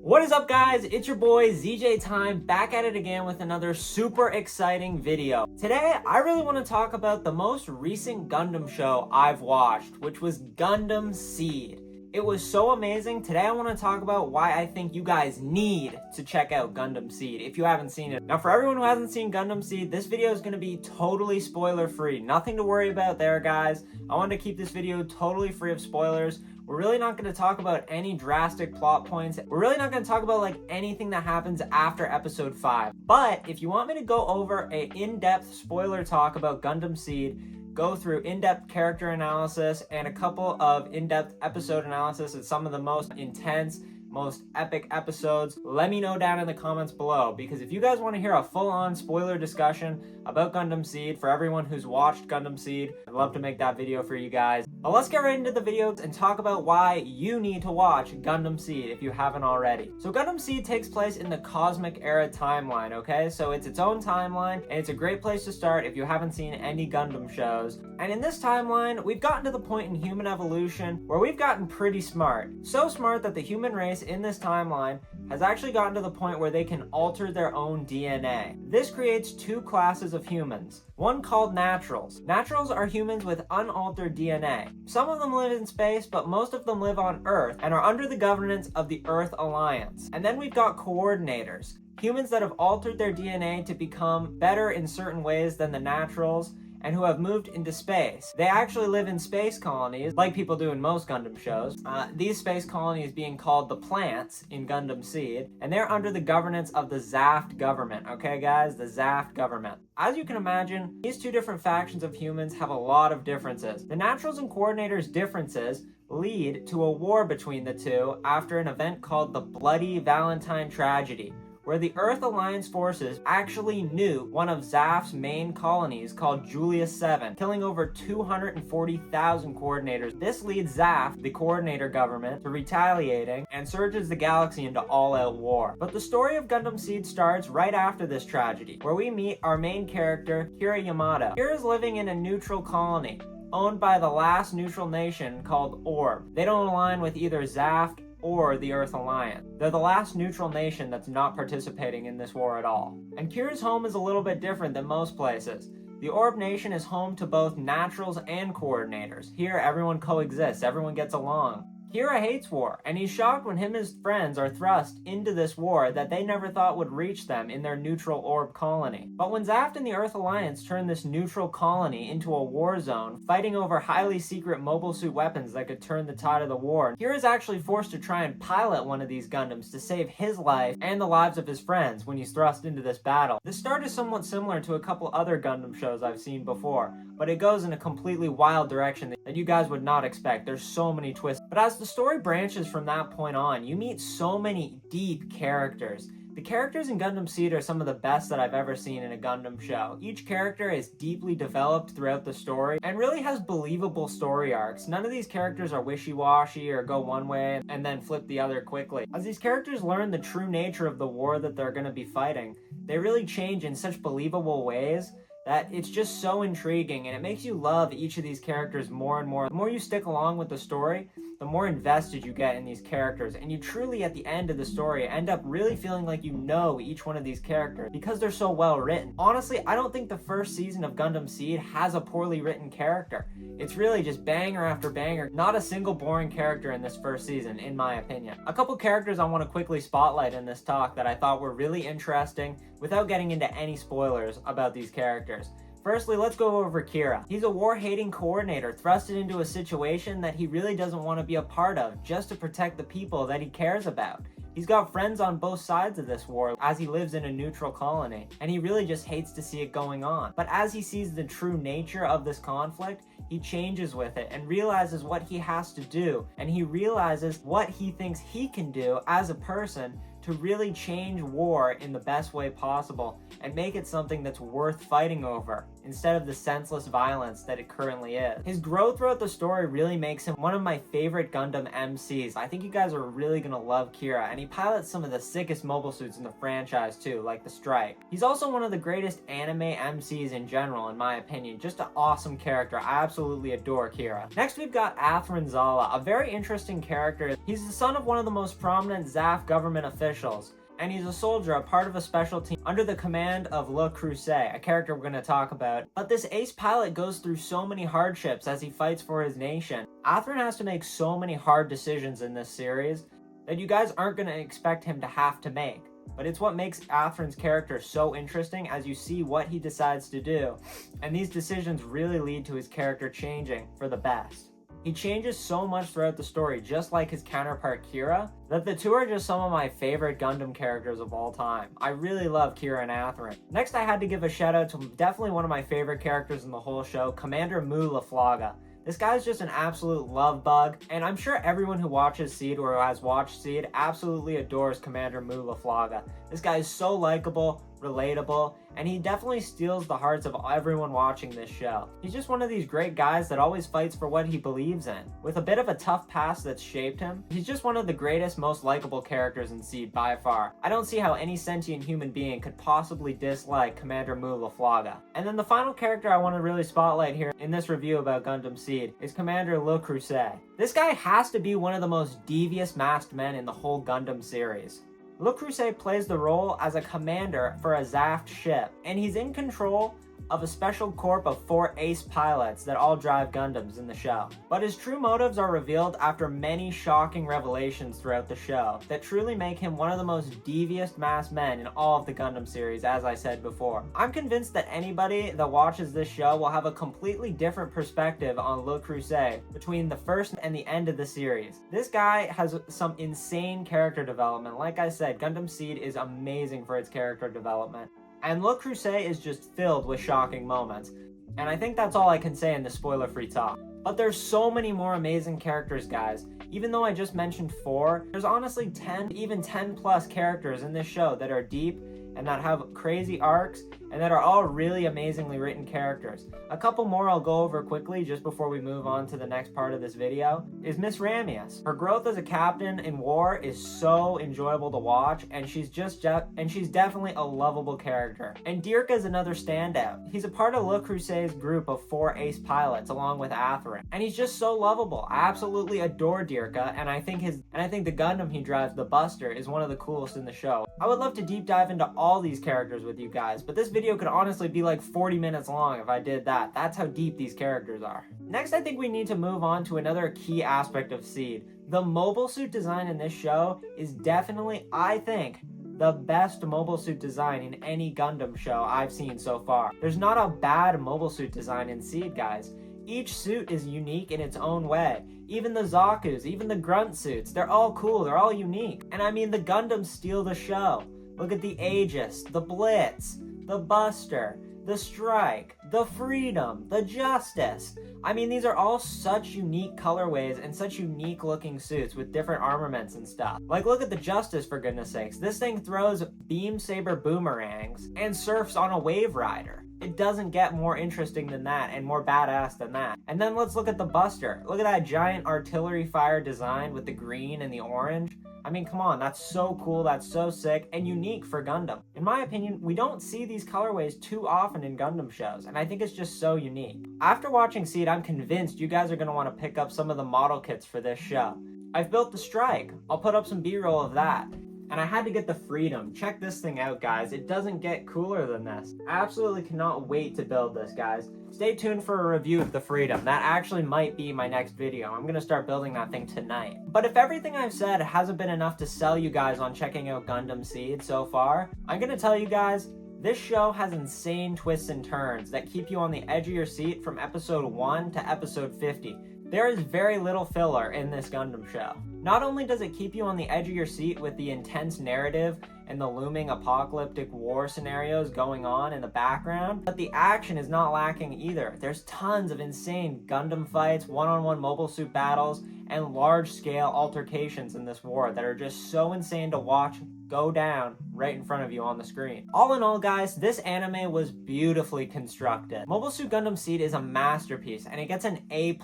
What is up, guys? It's your boy ZJ Time, back at it again with another super exciting video. Today, I really want to talk about the most recent Gundam show I've watched, which was Gundam SEED. It was so amazing. Today I want to talk about why I think you guys need to check out Gundam SEED if you haven't seen it. Now, for everyone who hasn't seen Gundam SEED, this video is going to be totally spoiler free. Nothing to worry about there, guys. I wanted to keep this video totally free of spoilers. We're really not going to talk about any drastic plot points. We're really not going to talk about like anything that happens after episode 5. But if you want me to go over an in-depth spoiler talk about Gundam SEED, go through in-depth character analysis and a couple of in-depth episode analysis of some of the most intense, most epic episodes, let me know down in the comments below, because if you guys want to hear a full-on spoiler discussion about Gundam SEED for everyone who's watched Gundam SEED, I'd love to make that video for you guys. But let's get right into the video and talk about why you need to watch Gundam SEED if you haven't already. So Gundam SEED takes place in the Cosmic Era timeline, okay? So it's its own timeline, and it's a great place to start if you haven't seen any Gundam shows. And in this timeline, we've gotten to the point in human evolution where we've gotten pretty smart. So smart that the human race in this timeline has actually gotten to the point where they can alter their own DNA. This creates two classes of humans. One called naturals. Naturals are humans with unaltered DNA. Some of them live in space, but most of them live on Earth and are under the governance of the Earth Alliance. And then we've got coordinators. Humans that have altered their DNA to become better in certain ways than the naturals, and who have moved into space. They actually live in space colonies, like people do in most Gundam shows. These space colonies being called the plants in Gundam SEED, and they're under the governance of the Zaft government, okay guys? The Zaft government. As you can imagine, these two different factions of humans have a lot of differences. The naturals and coordinators' differences lead to a war between the two after an event called the Bloody Valentine Tragedy, where the Earth Alliance forces actually nuked one of Zaft's main colonies called Julius 7, killing over 240,000 coordinators. This leads Zaft, the coordinator government, to retaliating and surges the galaxy into all-out war. But the story of Gundam SEED starts right after this tragedy, where we meet our main character, Kira Yamato. Kira is living in a neutral colony, owned by the last neutral nation called Orb. They don't align with either Zaft or the Earth Alliance. They're the last neutral nation that's not participating in this war at all. And Kira's home is a little bit different than most places. The Orb Nation is home to both naturals and coordinators. Here, everyone coexists, everyone gets along. Kira hates war, and he's shocked when him and his friends are thrust into this war that they never thought would reach them in their neutral Orb colony. But when Zaft and the Earth Alliance turn this neutral colony into a war zone, fighting over highly secret mobile suit weapons that could turn the tide of the war, Kira is actually forced to try and pilot one of these Gundams to save his life and the lives of his friends when he's thrust into this battle. This start is somewhat similar to a couple other Gundam shows I've seen before, but it goes in a completely wild direction that you guys would not expect. There's so many twists. But as the story branches from that point on, you meet so many deep characters. The characters in Gundam SEED are some of the best that I've ever seen in a Gundam show. Each character is deeply developed throughout the story and really has believable story arcs. None of these characters are wishy-washy or go one way and then flip the other quickly. As these characters learn the true nature of the war that they're going to be fighting, they really change in such believable ways that it's just so intriguing, and it makes you love each of these characters more and more. The more you stick along with the story, the more invested you get in these characters, and you truly, at the end of the story, end up really feeling like you know each one of these characters because they're so well written. Honestly, I don't think the first season of Gundam SEED has a poorly written character. It's really just banger after banger. Not a single boring character in this first season, in my opinion. A couple characters I want to quickly spotlight in this talk that I thought were really interesting without getting into any spoilers about these characters. Firstly, let's go over Kira. He's a war-hating coordinator thrusted into a situation that he really doesn't want to be a part of just to protect the people that he cares about. He's got friends on both sides of this war as he lives in a neutral colony, and he really just hates to see it going on. But as he sees the true nature of this conflict, he changes with it and realizes what he has to do, and he realizes what he thinks he can do as a person to really change war in the best way possible and make it something that's worth fighting over instead of the senseless violence that it currently is. His growth throughout the story really makes him one of my favorite Gundam MCs. I think you guys are really gonna love Kira, and he pilots some of the sickest mobile suits in the franchise too, like the Strike. He's also one of the greatest anime MCs in general, in my opinion. Just an awesome character. I absolutely adore Kira. Next we've got Athrun Zala, a very interesting character. He's the son of one of the most prominent ZAF government officials, and he's a soldier, a part of a special team under the command of Le Creuset, a character we're going to talk about. But this ace pilot goes through so many hardships as he fights for his nation. Athrun has to make so many hard decisions in this series that you guys aren't going to expect him to have to make. But it's what makes Athrun's character so interesting as you see what he decides to do, and these decisions really lead to his character changing for the best. He changes so much throughout the story, just like his counterpart Kira, that the two are just some of my favorite Gundam characters of all time. I really love Kira and Athrun. Next, I had to give a shout out to definitely one of my favorite characters in the whole show, Commander Mu LaFlaga. This guy's just an absolute love bug, and I'm sure everyone who watches SEED or who has watched SEED absolutely adores Commander Mu LaFlaga. This guy is so likable, relatable, and he definitely steals the hearts of everyone watching this show. He's just one of these great guys that always fights for what he believes in. With a bit of a tough past that's shaped him, he's just one of the greatest, most likable characters in SEED by far. I don't see how any sentient human being could possibly dislike Commander Mu LaFlaga. And then the final character I want to really spotlight here in this review about Gundam SEED is Commander Le Creuset. This guy has to be one of the most devious masked men in the whole Gundam series. Le Creuset plays the role as a commander for a ZAF ship, and he's in control of a special corps of 4 ace pilots that all drive Gundams in the show. But his true motives are revealed after many shocking revelations throughout the show that truly make him one of the most devious masked men in all of the Gundam series, as I said before. I'm convinced that anybody that watches this show will have a completely different perspective on Le Creuset between the first and the end of the series. This guy has some insane character development. Like I said, Gundam SEED is amazing for its character development. And Le Creuset is just filled with shocking moments. And I think that's all I can say in this spoiler-free talk. But there's so many more amazing characters, guys. Even though I just mentioned 4, there's honestly 10, even 10 plus characters in this show that are deep and that have crazy arcs and that are all really amazingly written characters. A couple more I'll go over quickly just before we move on to the next part of this video is Miss Ramius. Her growth as a captain in war is so enjoyable to watch, and she's definitely a lovable character. And Dirka is another standout. He's a part of Le Creuset's group of 4 ace pilots along with Athrun, and he's just so lovable. I absolutely adore Dirka, and I think the Gundam he drives, the Buster, is one of the coolest in the show. I would love to deep dive into all these characters with you guys, but this video could honestly be like 40 minutes long if I did that. That's how deep these characters are. Next, I think we need to move on to another key aspect of SEED. The mobile suit design in this show is definitely, I think, the best mobile suit design in any Gundam show I've seen so far. There's not a bad mobile suit design in SEED, guys. Each suit is unique in its own way. Even the Zaku's, even the grunt suits, they're all cool, they're all unique. And I mean, the Gundams steal the show. Look at the Aegis, the Blitz, the Buster, the Strike, the Freedom, the Justice. I mean, these are all such unique colorways and such unique looking suits with different armaments and stuff. Like, look at the Justice, for goodness sakes. This thing throws beam saber boomerangs and surfs on a wave rider. It doesn't get more interesting than that and more badass than that. And then let's look at the Buster. Look at that giant artillery fire design with the green and the orange. I mean, come on, that's so cool, that's so sick, and unique for Gundam. In my opinion, we don't see these colorways too often in Gundam shows, and I think it's just so unique. After watching SEED, I'm convinced you guys are going to want to pick up some of the model kits for this show. I've built the Strike. I'll put up some B-roll of that. And I had to get the Freedom. Check this thing out, guys. It doesn't get cooler than this. I absolutely cannot wait to build this, guys. Stay tuned for a review of the Freedom. That actually might be my next video. I'm going to start building that thing tonight. But if everything I've said hasn't been enough to sell you guys on checking out Gundam SEED so far, I'm going to tell you guys, this show has insane twists and turns that keep you on the edge of your seat from episode 1 to episode 50. There is very little filler in this Gundam show. Not only does it keep you on the edge of your seat with the intense narrative and the looming apocalyptic war scenarios going on in the background, but the action is not lacking either. There's tons of insane Gundam fights, one-on-one mobile suit battles, and large-scale altercations in this war that are just so insane to watch go down right in front of you on the screen. All in all, guys, this anime was beautifully constructed. Mobile Suit Gundam SEED is a masterpiece, and it gets an A+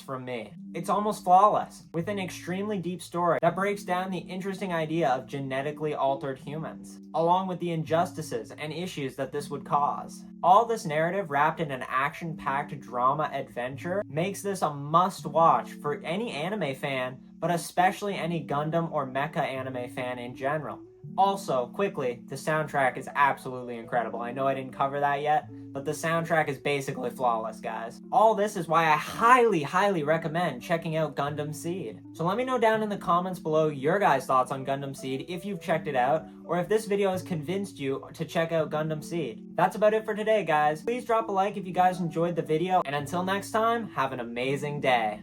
from me. It's almost flawless, with an extremely deep story that breaks down the interesting idea of genetically altered humans, along with the injustices and issues that this would cause. All this narrative wrapped in an action-packed drama adventure makes this a must-watch for any anime fan, but especially any Gundam or mecha anime fan in general. Also, quickly, the soundtrack is absolutely incredible. I know I didn't cover that yet, but the soundtrack is basically flawless, guys. All this is why I highly recommend checking out Gundam SEED. So let me know down in the comments below your guys' thoughts on Gundam SEED if you've checked it out, or if this video has convinced you to check out Gundam SEED. That's about it for today, guys. Please drop a like if you guys enjoyed the video, and until next time, have an amazing day.